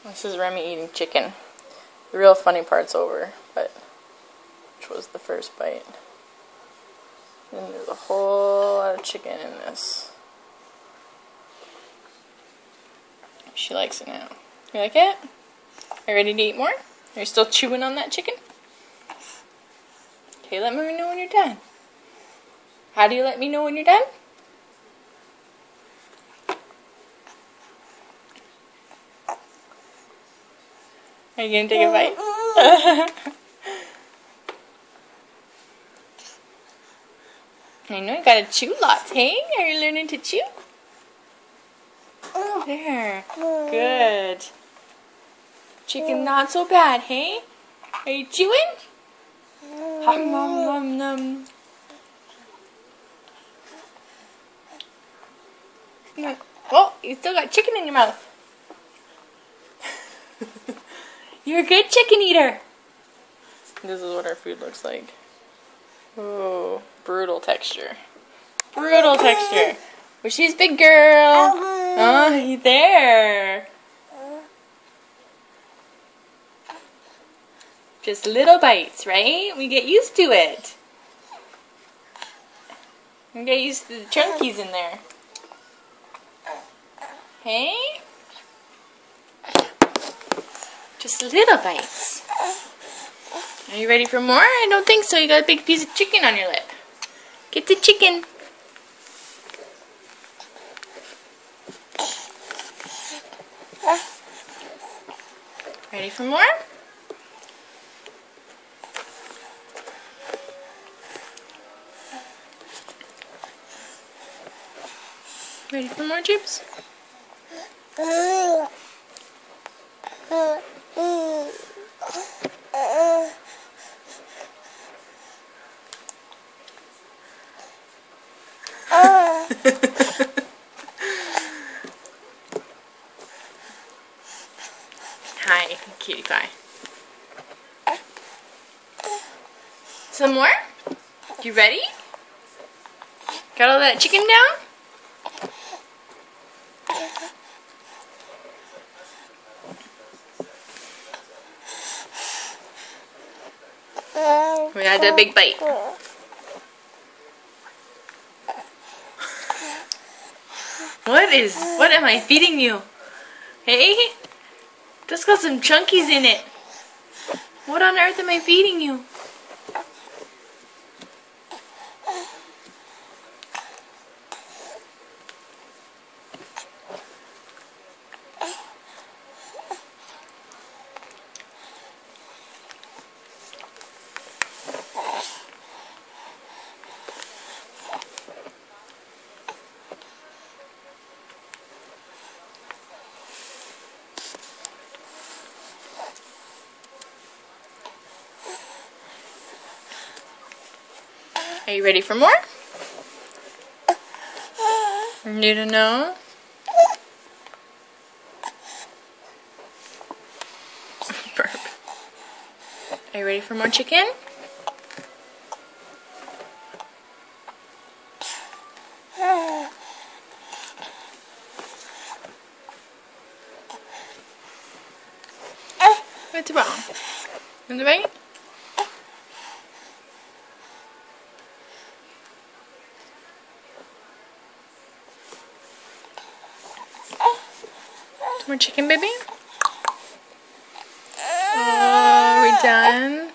This is Remy eating chicken. The real funny part's over, which was the first bite. And there's a whole lot of chicken in this. She likes it now. You like it? Are you ready to eat more? Are you still chewing on that chicken? Okay, let me know when you're done. How do you let me know when you're done? Are you gonna take a bite? I know you gotta chew lots, hey? Are you learning to chew? There. Good. Chicken not so bad, hey? Are you chewing? Hum, nom, nom, nom. Oh, you still got chicken in your mouth. You're a good chicken eater. This is what our food looks like. Oh, brutal texture. Brutal texture. Well, she's big girl. Oh, he's there. Just little bites, right? We get used to it. We get used to the chunkies in there. Hey? Just little bites. Are you ready for more? I don't think so. You got a big piece of chicken on your lip. Get the chicken. Ready for more? Ready for more, Jeeps? Hi, cutie pie. Some more? You ready? Got all that chicken down? We had a big bite. What am I feeding you? Hey? This got some chunkies in it. What on earth am I feeding you? Are you ready for more? Need to know? Burp. Are you ready for more chicken? What's wrong? In the bag? More chicken, baby? Oh, are we done?